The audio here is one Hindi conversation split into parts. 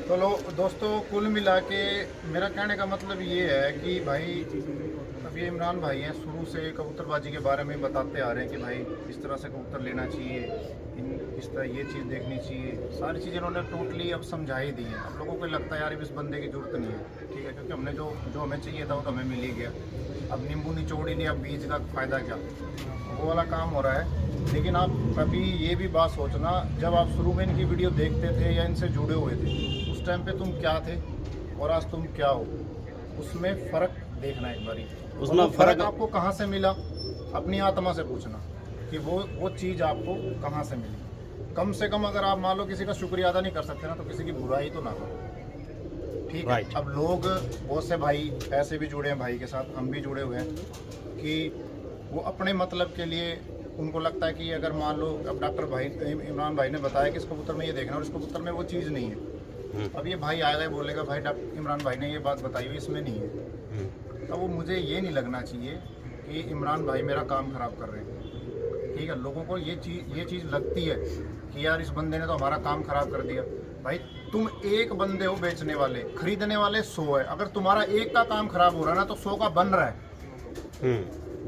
तो लो दोस्तों, कुल मिला के मेरा कहने का मतलब ये है कि भाई अब ये इमरान भाई हैं, शुरू से कबूतरबाजी के बारे में बताते आ रहे हैं कि भाई इस तरह से कबूतर लेना चाहिए, इस तरह ये चीज़ देखनी चाहिए, सारी चीज़ें इन्होंने टोटली अब समझा ही दी हैं। अब लोगों को लगता है यार इस बंदे की जरूरत नहीं है, ठीक है, क्योंकि हमने जो हमें चाहिए था वो तो हमें मिल ही गया। अब नींबू निचोड़ ही नहीं, अब बीज का फ़ायदा क्या, वो वाला काम हो रहा है। लेकिन आप कभी ये भी बात सोचना, जब आप शुरू में इनकी वीडियो देखते थे या इनसे जुड़े हुए थे, उस टाइम पे तुम क्या थे और आज तुम क्या हो, उसमें फ़र्क देखना एक बारी। उसमें फ़र्क आपको कहाँ से मिला, अपनी आत्मा से पूछना कि वो चीज़ आपको कहाँ से मिली। कम से कम अगर आप मान लो किसी का शुक्रिया अदा नहीं कर सकते ना, तो किसी की बुराई तो ना करो, ठीक है। अब लोग बहुत से भाई ऐसे भी जुड़े हैं भाई के साथ, हम भी जुड़े हुए हैं, कि वो अपने मतलब के लिए उनको लगता है कि अगर मान लो अब डॉक्टर भाई इमरान भाई ने बताया कि इस कबूतर में ये देखना और इस कबूतर में वो चीज़ नहीं है, अब ये भाई आएगा बोलेगा भाई डॉक्टर इमरान भाई ने ये बात बताई हुई इसमें नहीं है, तो वो मुझे ये नहीं लगना चाहिए कि इमरान भाई मेरा काम ख़राब कर रहे हैं, ठीक है। लोगों को ये चीज़ लगती है कि यार इस बंदे ने तो हमारा काम ख़राब कर दिया। भाई तुम एक बंदे हो बेचने वाले, खरीदने वाले 100 है, अगर तुम्हारा एक का काम ख़राब हो रहा है ना, तो 100 का बन रहा है,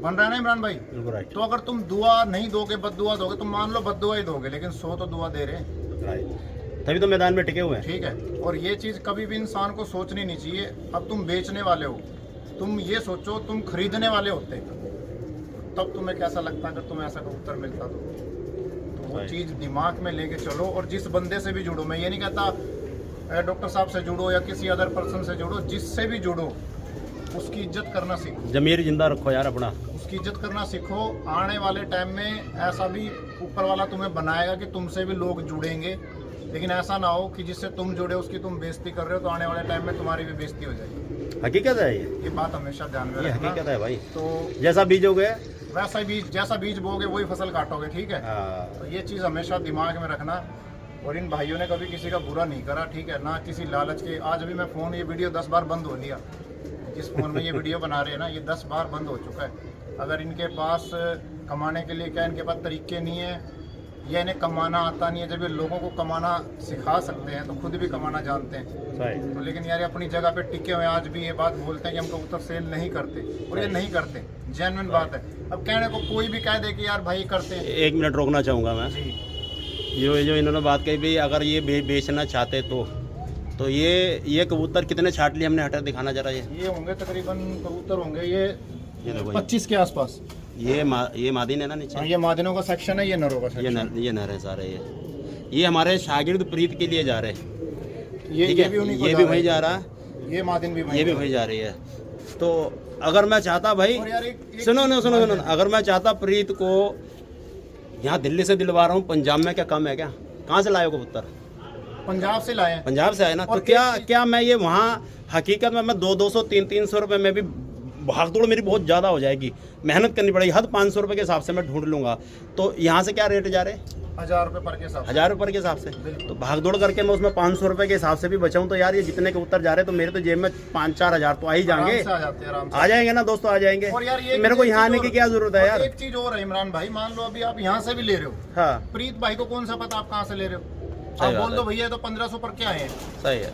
बन रहा है ना इमरान भाई। तो अगर तुम दुआ नहीं दोगे, बद्दुआ दोगे, तुम मान लो बद्दुआ ही दोगे, लेकिन 100 तो दुआ दे रहे हैं, तभी तो मैदान में टिके हुए हैं, ठीक है। और ये चीज़ कभी भी इंसान को सोचनी नहीं चाहिए। अब तुम बेचने वाले हो, तुम ये सोचो तुम खरीदने वाले होते, तब तुम्हें कैसा लगता अगर तुम्हें ऐसा कबूतर मिलता तो वो चीज़ दिमाग में लेके चलो। और जिस बंदे से भी जुड़ो, मैं ये नहीं कहता डॉक्टर साहब से जुड़ो या किसी अदर पर्सन से जुड़ो, जिससे भी जुड़ो उसकी इज्जत करना सीखो, जमीर जिंदा रखो यार अपना, उसकी इज्जत करना सीखो। आने वाले टाइम में ऐसा भी ऊपर वाला तुम्हें बनाएगा कि तुमसे भी लोग जुड़ेंगे, लेकिन ऐसा ना हो कि जिससे तुम जुड़े उसकी तुम बेइज्जती कर रहे हो, तो आने वाले टाइम में तुम्हारी भी बेइज्जती हो जाएगी। हकीकत है ये बात हमेशा ध्यान में रखना, हकीकत है भाई। तो जैसा बीजोगे वैसा बीज, जैसा बीज बोगे वही फसल काटोगे, ठीक है। तो ये चीज़ हमेशा दिमाग में रखना। और इन भाइयों ने कभी किसी का बुरा नहीं करा, ठीक है, ना किसी लालच के। आज भी मैं फ़ोन, ये वीडियो 10 बार बंद हो लिया, जिस फ़ोन में ये वीडियो बना रहे हैं ना, ये 10 बार बंद हो चुका है। अगर इनके पास कमाने के लिए क्या इनके पास तरीके नहीं है, या इन्हें कमाना आता नहीं है, जब ये लोगों को कमाना सिखा सकते हैं तो खुद भी कमाना जानते हैं। तो लेकिन यार अपनी जगह पे टिके हुए आज भी ये बात बोलते हैं कि हम कबूतर सेल नहीं करते, और ये नहीं करते, जेन्युइन बात है। अब कहने को कोई भी कह दे कि यार भाई करते हैं। 1 मिनट रोकना चाहूँगा मैं, जो इन्होंने बात कही भाई, अगर ये बेचना चाहते तो ये कबूतर कितने छाट लिए हमने, हटा दिखाना जरा। ये होंगे तकरीबन कबूतर होंगे ये 25 के आसपास। ये मादिन है ना नीचे, ये मादिनों का सेक्शन है, ये नरों का सेक्शन, ये नर है सारे। ये हमारे शागिर्द प्रीत के लिए जा रहे हैं, ये भी वहीं जा रहा है, ये मादिन भी ये भी वहीं जा रही है। तो अगर मैं चाहता भाई, सुनो, अगर मैं चाहता प्रीत को यहाँ दिल्ली से दिलवा रहा हूँ, पंजाब में क्या कम है क्या? कहाँ से लाए हो कबूतर? पंजाब से लाए, पंजाब से आए ना। तो क्या मैं ये वहाँ हकीकत में मैं 200 300 रुपये में भी भागदौड़ मेरी बहुत ज़्यादा हो जाएगी, मेहनत करनी पड़ेगी, हद 500 रुपये के हिसाब से मैं ढूंढ लूँगा। तो यहाँ से क्या रेट जा रहे हैं? 1000 रुपये पर के हिसाब से, 1000 रुपये के हिसाब से। तो भागदौड़ करके मैं उसमें 500 रुपये के हिसाब से भी बचाऊँ, तो यार ये जितने के उत्तर जा रहे हैं तो मेरे तो जेब में 5-4 हज़ार तो आ ही जाएंगे, आ जाएंगे ना दोस्तों, आ जाएंगे। और यार मेरे को यहाँ आने की क्या जरूरत है यार? एक चीज़ और है इमरान भाई, मान लो अभी आप यहाँ से भी ले रहे हो, हाँ, प्रीत भाई को कौन सा पता आप कहाँ से ले रहे हो? आप बोल दो भैया तो 1500 पर क्या है। सही है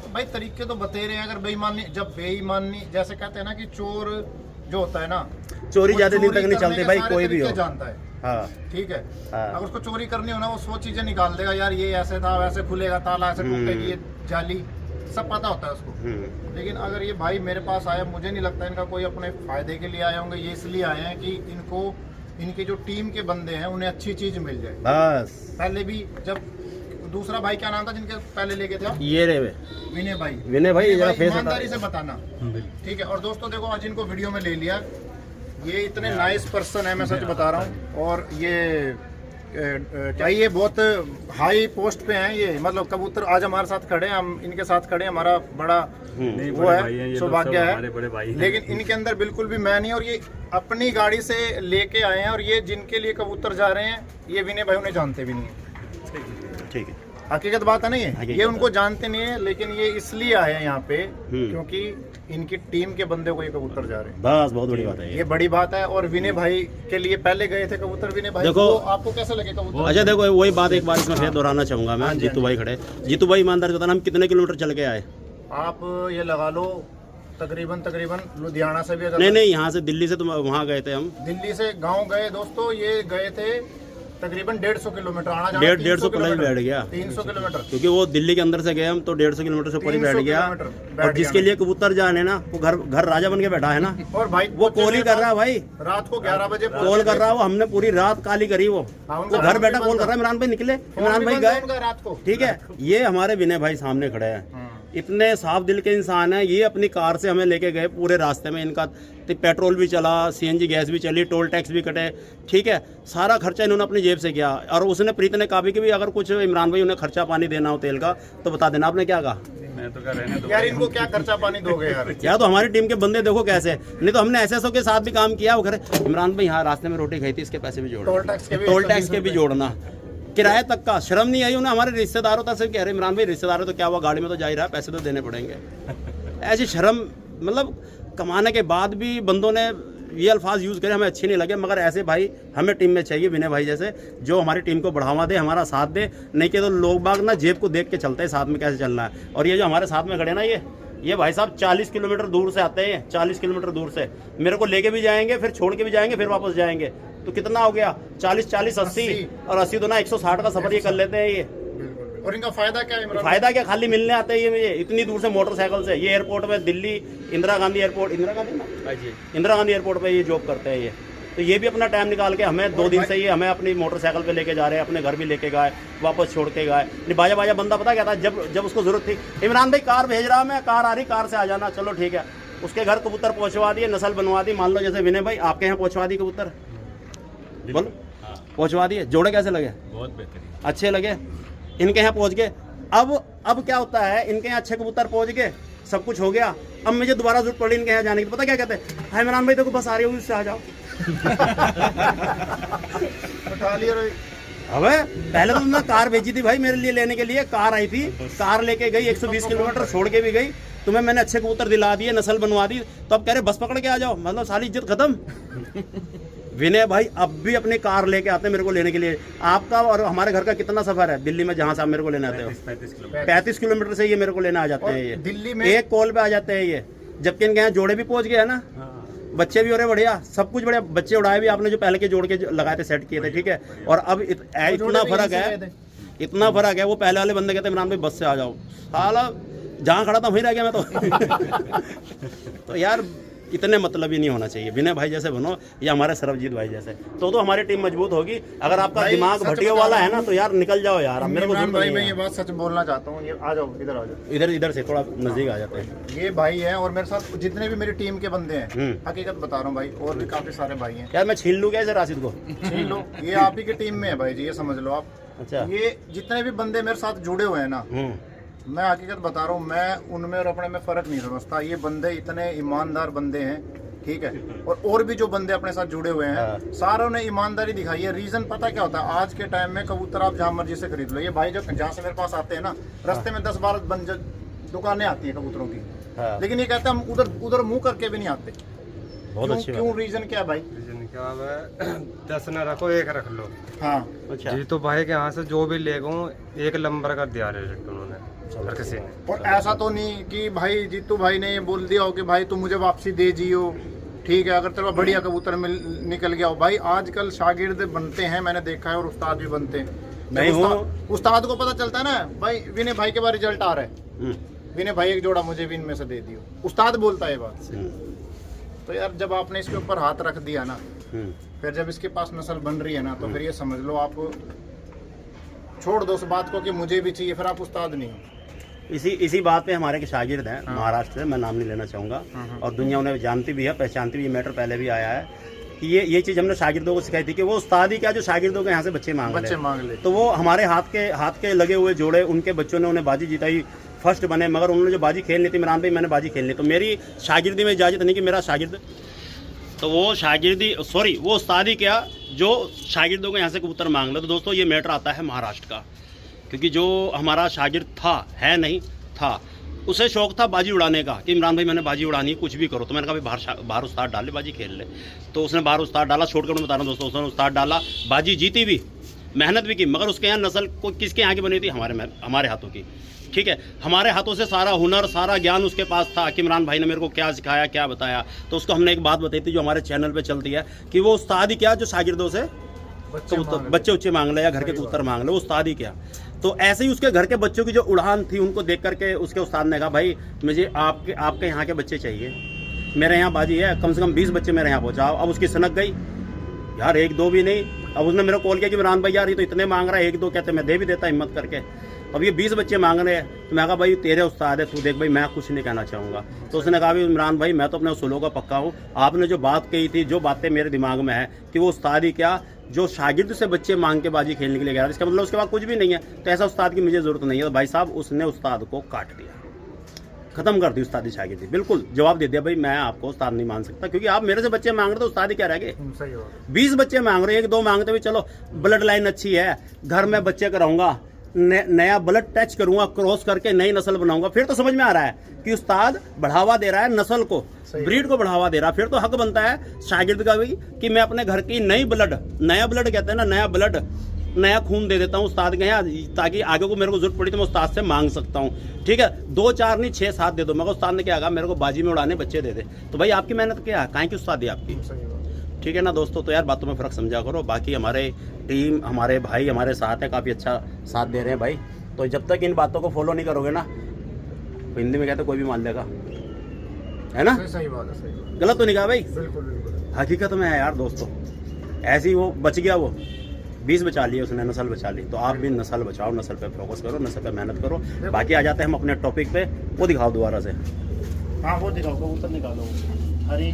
भाई, तरीके तो बते रहे हैं। अगर बेईमानी, जब बेईमानी, जैसे कहते हैं ना कि चोर जो होता है ना, चोरी ज्यादा दिन तक नहीं चलती भाई, कोई भी हो जानता है, हाँ, ठीक है। अगर उसको चोरी करनी हो ना, वो 100 चीजें निकाल देगा, यार ये ऐसे था, वैसे खुलेगा ताला, ऐसे टूटेगी ये जाली, सब पता होता है उसको। लेकिन अगर ये भाई मेरे पास आया, मुझे नहीं लगता इनका कोई अपने फायदे के लिए आए होंगे, ये इसलिए आए हैं कि इनको, इनके जो टीम के बंदे हैं उन्हें अच्छी चीज मिल जाए बस। पहले भी जब दूसरा भाई क्या नाम था जिनके पहले लेके थे, ये विनय भाई, ईमानदारी से बताना, ठीक है। और दोस्तों देखो, आज इनको वीडियो में ले लिया, ये इतने नाइस पर्सन है, मैं सच बता रहा हूँ। और ये क्या, ये बहुत हाई पोस्ट पे हैं ये, मतलब कबूतर आज हमारे साथ खड़े हैं, हम इनके साथ खड़े हैं, हमारा बड़ा वो है, सौभाग्य है। लेकिन इनके अंदर बिल्कुल भी मैं नहीं, और ये अपनी गाड़ी से लेके आए हैं, और ये जिनके लिए कबूतर जा रहे हैं, ये विनय भाई उन्हें जानते भी नहीं है, ठीक है। हकीकत बात है ना ये हकीकत उनको जानते नहीं है, लेकिन ये इसलिए आए हैं यहाँ पे हम्म। क्योंकि इनकी टीम के बंदे को ये कबूतर जा रहे हैं। बस बहुत बड़ी बात है ये बड़ी बात है। और विनय भाई के लिए पहले गए थे कबूतर। विनय भाई देखो, तो आपको कैसे लगे कबूतर? अच्छा देखो, वही बात एक बार इसमें फिर दोहराना चाहूंगा मैं। जीतू भाई खड़े, जीतू भाई ईमानदार बताना, हम कितने किलोमीटर चल के आए? आप ये लगा लो तकरीबन लुधियाना से भी अगर नहीं, यहाँ से दिल्ली से तो वहाँ गए थे हम। दिल्ली से गांव गए दोस्तों, ये गए थे तकरीबन 150 किलोमीटर आना जाना। 150 प्लस बैठ गया, 300 किलोमीटर, क्योंकि वो दिल्ली के अंदर से गए हम तो 150 किलोमीटर से ऊपर ही बैठ 300 गया। किलोमीटर बैठ और जिसके गया। लिए कबूतर जाने ना, वो घर राजा बन के बैठा है ना। और भाई वो कॉल ही कर रहा है भाई, रात को 11 बजे कॉल कर रहा है वो। हमने पूरी रात काली करी वो हाँ, उनका घर बैठा फोन कॉल भी कर रहा है, इमरान भाई निकले, इमरान भाई उनका गए, रात को। ठीक है। ये हमारे विनय भाई सामने खड़े हैं, इतने साफ दिल के इंसान हैं। ये अपनी कार से हमें लेके गए, पूरे रास्ते में इनका पेट्रोल भी चला, सीएनजी गैस भी चली, टोल टैक्स भी कटे, ठीक है। सारा खर्चा इन्होंने अपनी जेब से किया। और उसने प्रीत ने कहा भी कि भी अगर कुछ इमरान भाई उन्हें खर्चा पानी देना हो तेल का तो बता देना। आपने क्या कहा? मैं तो कह रहे हैं यार इनको क्या खर्चा पानी दोगे यार? या तो हमारी टीम के बंदे देखो कैसे, नहीं तो हमने एसएसओ के साथ भी काम किया। वो करे इमरान भाई हाँ रास्ते में रोटी खाई थी, इसके पैसे भी जोड़ना, टोल टैक्स के भी जोड़ना, किराए तक का। शर्म नहीं आई उन्हें हमारे रिश्तेदारों तक से। कह रहे इमरान भाई रिश्तेदार तो क्या हुआ, गाड़ी में तो जा ही रहा, पैसे तो देने पड़ेंगे। ऐसी शर्म, मतलब कमाने के बाद भी बंदों ने ये अल्फाज यूज़ करे, हमें अच्छे नहीं लगे। मगर ऐसे भाई हमें टीम में चाहिए, विनय भाई जैसे, जो हमारी टीम को बढ़ावा दे, हमारा साथ दे। नहीं कि तो लोग बाग ना जेब को देख के चलते हैं साथ में कैसे चलना है। और ये जो हमारे साथ में खड़े ना, ये भाई साहब 40 किलोमीटर दूर से आते हैं, 40 किलोमीटर दूर से मेरे को लेके भी जाएंगे, फिर छोड़ के भी जाएंगे, फिर वापस जाएंगे। तो कितना हो गया? 40 80 और 80 तो ना 160 का सफर ये कर लेते हैं ये। और इनका फायदा क्या है? फायदा क्या, खाली मिलने आते हैं ये इतनी दूर से मोटरसाइकिल से। ये एयरपोर्ट में दिल्ली इंदिरा गांधी एयरपोर्ट, इंदिरा गांधी एयरपोर्ट पे ये जॉब करते हैं ये। तो ये भी अपना टाइम निकाल के हमें 2 दिन से ये हमें अपनी मोटरसाइकिल पे लेके जा रहे हैं, अपने घर भी लेके गए, वापस छोड़ के गए। नहीं बाजा बंदा पता क्या था, जब उसको जरूरत थी, इमरान भाई कार भेज रहा, मैं कार आ रही, कार से आ जाना, चलो ठीक है। उसके घर कबूतर पहुंचवा दिए, नस्ल बनवा दी। मान लो जैसे विनय भाई आपके यहाँ पहुंचवा दी कबूतर, बोलो पहुंचवा दिए, जोड़े कैसे लगे? बहुत बेहतरीन, अच्छे लगे। इनके यहाँ पहुंच गए। अब क्या होता है, इनके यहाँ अच्छे कबूतर पहुंच गए, सब कुछ हो गया। अब मुझे दोबारा जरूरत पड़ी इनके यहाँ जाने की, पता क्या कहते हैं, हाय इमरान भाई देखो बस आ रही होगी, उससे आ जाओ। उठा लिया। अबे पहले तो तुमने कार भेजी थी भाई मेरे लिए लेने के लिए, कार आई थी, कार लेके गई, 120 किलोमीटर छोड़ के भी गई, तुम्हें मैंने अच्छे कबूतर दिला दिए, नस्ल बनवा दी, तो अब कह रहे बस पकड़ के आ जाओ, मतलब सारी इज्जत खत्म। विनय भाई अब भी अपनी कार लेके आते हैं मेरे को लेने के लिए। आपका और हमारे घर का कितना सफर है दिल्ली में, जहाँ से आप मेरे को लेने आते हो? 35 किलोमीटर से ये मेरे को लेने आ जाते हैं। ये दिल्ली में एक कॉल पे आ जाते हैं ये। जबकि इनके यहाँ जोड़े भी पहुंच गए है ना, बच्चे भी हो रहे बढ़िया, सब कुछ बढ़िया। बच्चे उड़ाए भी आपने, जो पहले के जोड़ के लगाए थे, सेट किए थे, ठीक है। और अब इतना फर्क है, इतना फर्क है। वो पहले वाले बंदे कहते इमरान भाई बस से आ जाओ, साला जहाँ खड़ा था वहीं रह गया मैं तो। तो यार इतने मतलब ही नहीं होना चाहिए। विनय भाई जैसे बनो या हमारे सरबजीत भाई जैसे, तो हमारी टीम मजबूत होगी। अगर आपका दिमाग भटियो वाला है ना, तो यार निकल जाओ यार। अब मेरे को भाई मैं ये बात सच बोलना चाहता हूँ, ये आ जाओ, इधर आ जाओ, इधर से थोड़ा नजदीक आ जाते हैं। ये भाई है और मेरे साथ जितने भी मेरी टीम के बंदे हैं, हकीकत बता रहा हूँ भाई, और भी काफी सारे भाई हैं। यार मैं छीन लूँ क्या इसे राशिद को? छीन लो, ये आप ही की टीम में है भाई जी, ये समझ लो आप। अच्छा, ये जितने भी बंदे मेरे साथ जुड़े हुए हैं ना, मैं हकीकत बता रहा हूँ, मैं उनमें और अपने में फर्क नहीं समझता। ये बंदे इतने ईमानदार बंदे हैं, ठीक है। और भी जो बंदे अपने साथ जुड़े हुए हैं, सारों ने ईमानदारी दिखाई है। रीजन पता क्या होता है, आज के टाइम में कबूतर आप जहाँ मर्जी से खरीद लो। ये भाई जो जहाँ से मेरे पास आते हैं ना, रास्ते में 10-12 दुकानें आती है कबूतरों की, लेकिन ये कहते हैं हम उधर मुंह करके भी नहीं आते। क्यों रीजन क्या है भाई? क्या है, 10 न रखो, 1 रख लो। हाँ अच्छा। जी तो भाई के यहाँ से जो भी ले गो, 1 नंबर का दिया रेट उन्होंने, हर किसी ने। और ऐसा तो नहीं कि भाई जीतू भाई ने ये बोल दिया हो कि भाई तू मुझे वापसी दे जियो, ठीक है, अगर तेरा बढ़िया कबूतर निकल गया हो। भाई आजकल शागिर्द बनते हैं, मैंने देखा है, और उस्ताद भी बनते हैं। नहीं हूँ, उस्ताद को पता चलता है ना भाई, विनय भाई के बाद रिजल्ट आ रहा है, विनय भाई एक जोड़ा मुझे भी इनमें से दे दियो, उस्ताद बोलता है ये बात। तो यार जब आपने इसके ऊपर हाथ रख दिया ना, फिर जब इसके पास नस्ल बन रही है ना, तो फिर ये समझ लो आप छोड़ दो उस बात को कि मुझे भी चाहिए, फिर आप उस्ताद नहीं हो। इसी बात पे हमारे के शागिर्द हैं महाराष्ट्र से, मैं नाम नहीं लेना चाहूँगा, और दुनिया उन्हें जानती भी है, पहचानती भी। ये मैटर पहले भी आया है कि ये चीज़ हमने शागिर्दों को सिखाई थी कि वो उस्ताद ही क्या, जो शागिर्दों के यहाँ से बच्चे मांग ले। तो वो हमारे हाथ के लगे हुए जोड़े, उनके बच्चों ने उन्हें बाजी जिताई, फर्स्ट बने। मगर उन्होंने जो बाजी खेलनी थी, इमरान भाई मैंने बाजी खेलनी, तो मेरी शागिर्दी में इजाज़त नहीं कि मेरा शागिर्द, तो वो शागिर्दी वो उस्तादी क्या जो शागिर्दों को यहाँ से कबूतर मांग ले। तो दोस्तों ये मैटर आता है महाराष्ट्र का। क्योंकि जो हमारा शागिर्द था, है नहीं था, उसे शौक था बाजी उड़ाने का कि इमरान भाई मैंने बाजी उड़ानी है, कुछ भी करो। तो मैंने कहा भाई बाहर उस्ताद डाले, बाजी खेल ले। तो उसने बाहर उस्ताद डाला, छोड़कर मैं बता रहा हूँ दोस्तों, उसने उस्ताद डाला, बाजी जीती भी, मेहनत भी की, मगर उसके यहाँ नस्ल को किसके यहाँ की बनी थी? हमारे हाथों की। ठीक है, हमारे हाथों से सारा हुनर, सारा ज्ञान उसके पास था कि इमरान भाई ने मेरे को क्या सिखाया, क्या बताया। तो उसको हमने एक बात बताई थी जो हमारे चैनल पे चलती है कि वो उस्ताद ही क्या जो शागिर्दों से बच्चे उच्चे मांग ले या घर के कबूतर मांग ले, वो उस्ताद ही क्या। तो ऐसे ही उसके घर के बच्चों की जो उड़ान थी, उनको देख करके उसके उस्ताद ने कहा भाई मुझे आपके यहाँ के बच्चे चाहिए, मेरे यहाँ बाजी है, कम से कम 20 बच्चे मेरे यहाँ पहुँचाओ। अब उसकी सनक गई यार, 1-2 भी नहीं। अब उसने मेरे को कॉल किया कि इमरान भाई यार ये तो इतने मांग रहा है, 1-2 कहते मैं दे भी देता हिम्मत करके। अब ये 20 बच्चे मांग रहे हैं। तो मैं कहा भाई तेरे उस्ताद है, तू देख भाई, मैं कुछ नहीं कहना चाहूँगा। तो उसने कहा भाई इमरान भाई मैं तो अपने उसूलों का पक्का हूँ, आपने जो बात कही थी, जो बातें मेरे दिमाग में है कि वो उस्ताद ही क्या जो शागिर्द से बच्चे मांग के बाजी खेलने के लिए गया, इसका मतलब उसके बाद कुछ भी नहीं है। तो ऐसा उस्ताद की मुझे ज़रूरत नहीं है। तो भाई साहब उसने उस्ताद को काट दिया, खत्म कर दी उस्तादी शागिर्दी, बिल्कुल जवाब दे दिया भाई मैं आपको उस्ताद नहीं मान सकता, क्योंकि आप मेरे से बच्चे मांग रहे तो उस्ताद ही क्या रह गए। 20 बच्चे मांग रहे, 1-2 मांगते भी चलो, ब्लड लाइन अच्छी है, घर में बच्चे कराऊंगा, नया ब्लड टच करूंगा, क्रॉस करके नई नस्ल बनाऊंगा, फिर तो समझ में आ रहा है कि उस्ताद बढ़ावा दे रहा है नस्ल को, ब्रीड को बढ़ावा दे रहा है। फिर तो हक बनता है शागिर्द का भी कि मैं अपने घर की नया ब्लड कहते हैं ना, नया ब्लड, नया खून दे देता हूँ उस्ताद के यहाँ, ताकि आगे को मेरे को जरूरत पड़ी तो मैं उस्ताद से मांग सकता हूँ। ठीक है, 2-4 नहीं 6-7 दे दो, मगर उस्ताद ने क्या कहा मेरे को बाजी में उड़ाने बच्चे दे दे। तो भाई आपकी मेहनत क्या है, काहे की उस्तादी आपकी। ठीक है ना दोस्तों, तो यार बातों में फ़र्क समझा करो। बाकी हमारे टीम, हमारे भाई हमारे साथ है, काफ़ी अच्छा साथ दे रहे हैं भाई। तो जब तक इन बातों को फॉलो नहीं करोगे ना, तो हिंदी में कहते कोई भी मान लेगा, है ना। सही बात है, सही बात। गलत तो नहीं कहा भाई, बिल्कुल हकीकत में है यार दोस्तों। ऐसी वो बच गया, वो 20 बचा लिए उसने, नस्ल बचा ली। तो आप भी नस्ल बचाओ, नस्ल पे फोकस करो, नस्ल पे मेहनत करो। बाकी आ जाते हैं हम अपने टॉपिक पे, वो दिखाओ दोबारा से। हाँ वो दिखाओ, कबूतर निकालो, हरी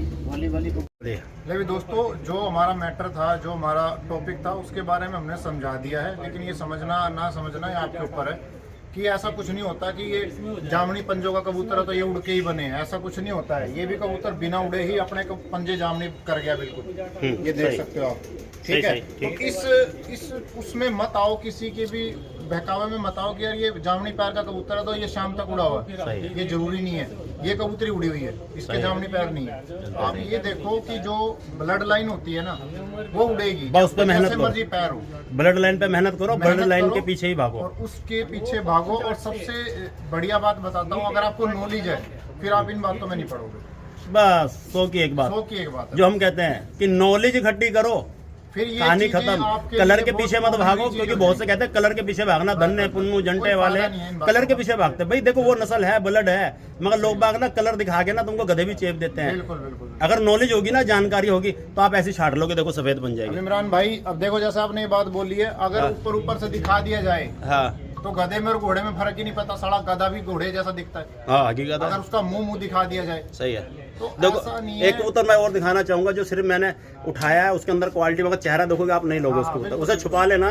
वाली को। लेकिन दोस्तों जो हमारा मैटर था, जो हमारा टॉपिक था, उसके बारे में हमने समझा दिया है। लेकिन ये समझना ना समझना ये आपके ऊपर है कि ऐसा कुछ नहीं होता कि ये जामनी पंजों का कबूतर है तो ये उड़ के ही बने हैं, ऐसा कुछ नहीं होता है। ये भी कबूतर बिना उड़े ही अपने पंजे जामनी कर गया, बिल्कुल ये देख सकते हो आप। ठीक है, तो इस उसमें मत आओ, किसी के भी बहकावे में मत आओ कि यार ये जामनी पैर का कबूतर है तो ये शाम तक उड़ा हुआ है, ये जरूरी नहीं है। ये कबूतरी उड़ी हुई है, इसके जामनी पैर नहीं है। आप ये देखो कि जो ब्लड लाइन होती है ना, वो उड़ेगी, बस पे मेहनत करो, मर्जी पैर हो, ब्लड लाइन पे मेहनत करो, ब्लड लाइन के पीछे ही भागो, और उसके पीछे भागो। और सबसे बढ़िया बात बताता हूँ, अगर आपको नॉलेज है फिर आप इन बातों में नहीं पड़ोगे। बस 100 की एक बात है जो हम कहते हैं कि नॉलेज इकट्ठी करो, फिर ये कहानी खत्म। कलर के पीछे मत भागो, क्योंकि बहुत से कहते हैं कलर के पीछे भागना धन्य पुन्नू जंटे वाले कलर के पीछे भागते। भाई देखो वो नस्ल है, ब्लड है, मगर लोग बाग ना कलर दिखा के ना तुमको गधे भी चेप देते हैं। बिल्कुल। अगर नॉलेज होगी ना, जानकारी होगी, तो आप ऐसी छाट लोगे, देखो सफेद बन जाएगी। इमरान भाई अब देखो, जैसे आपने ये बात बोली है, अगर ऊपर से दिखा दिया जाए हाँ, तो गधे में और घोड़े में फर्क ही नहीं पता, साला गधा भी घोड़े जैसा दिखता है। हाँ हकीकत है, अगर उसका मुंह दिखा दिया जाए सही है। तो देखो ऐसा नहीं एक है। कबूतर मैं और दिखाना चाहूंगा जो सिर्फ मैंने उठाया है, उसके अंदर क्वालिटी, मगर चेहरा देखोगे आप नहीं लोगे उसके ऊपर, उसे छुपा लेना,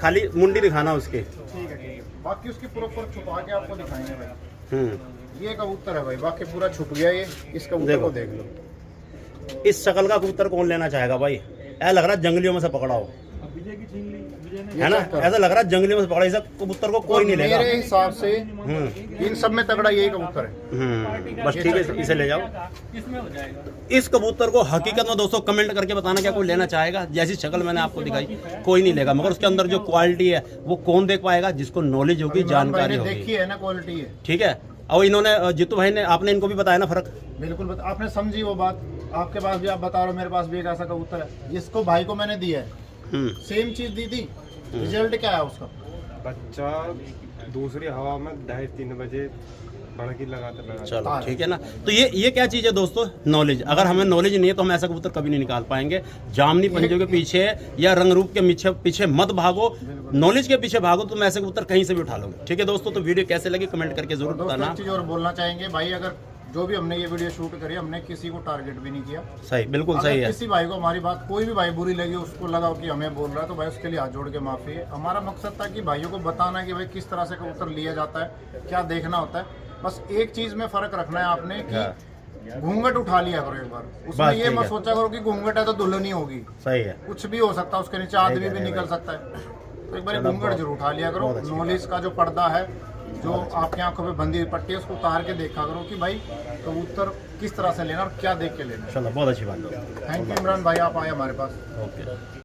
खाली मुंडी दिखाना उसकी। ठीक है, बाकी उसकी प्रॉपर छुपा के आपको दिखाएंगे भाई। ये कबूतर है भाई, बाकी पूरा छुप गया ये। इस कबूतर को देख लो, इस शक्ल का कबूतर कौन लेना चाहेगा भाई। ऐसा लग रहा है जंगलियों में से पकड़ा हो, है ना, ऐसा लग रहा है जंगलियों में से पकड़ा। इस कबूतर को कोई नहीं लेगा मेरे हिसाब से। इन सब में तगड़ा यही कबूतर है। बस ठीक है, इसे ले जाओ। इस कबूतर को हकीकत में दोस्तों कमेंट करके बताना क्या कोई लेना चाहेगा। जैसी शक्ल मैंने आपको दिखाई कोई नहीं लेगा, मगर उसके अंदर जो क्वालिटी है वो कौन देख पाएगा, जिसको नॉलेज होगी, जानकारी होगी। देखी है ना, क्वालिटी है। ठीक है, और इन्होंने जीतू भाई ने, आपने इनको भी बताया ना फर्क। बिल्कुल आपने समझी वो बात। आपके पास भी आप बता रहे हो, मेरे पास भी एक ऐसा कबूतर है, जिसको भाई को मैंने दिया है, सेम चीज दी थी। रिजल्ट क्या है उसका? बच्चा दूसरी हवा में 2:30-3 बजे बड़की लगाते चलो ठीक है ना। तो ये क्या चीज़ है दोस्तों, नॉलेज। अगर हमें नॉलेज नहीं है तो हम ऐसा कबूतर कभी नहीं निकाल पाएंगे। जामनी पंजों के पीछे या रंग रूप के पीछे मत भागो, नॉलेज के पीछे भागो, तुम ऐसे कबूतर कहीं से भी उठा लोगे। ठीक है दोस्तों, तो वीडियो कैसे लगी कमेंट करके जरूर बताना। चीज और बोलना चाहेंगे भाई, अगर जो भी हमने ये वीडियो शूट करी, हमने किसी को टारगेट भी नहीं किया। सही, बिल्कुल सही है। किसी भाई को हमारी बात, कोई भी भाई बुरी लगी, उसको लगा कि हमें बोल रहा है, तो भाई उसके लिए हाथ जोड़ के माफी है। हमारा मकसद था कि भाइयों को बताना कि भाई किस तरह से कबूतर लिया जाता है, क्या देखना होता है। बस एक चीज में फर्क रखना है आपने कि घूंघट उठा लिया करो एक बार, उसमें ये मत सोचा करो कि घूंघट है तो दुल्हन ही होगी। सही है, कुछ भी हो सकता है, उसके नीचे आदमी भी निकल सकता है। तो एक बार चलो, घूंघट बहुत- जरूर उठा लिया करो। बहुत अच्छी नॉलेज का जो पर्दा है, जो आपकी आंखों पे बंधी हुई पट्टी है, उसको उतार के देखा करो कि भाई कबूतर किस तरह से लेना और क्या देख के लेना। चलो बहुत अच्छी बात है। थैंक यू इमरान भाई, आप आए हमारे पास। ओके।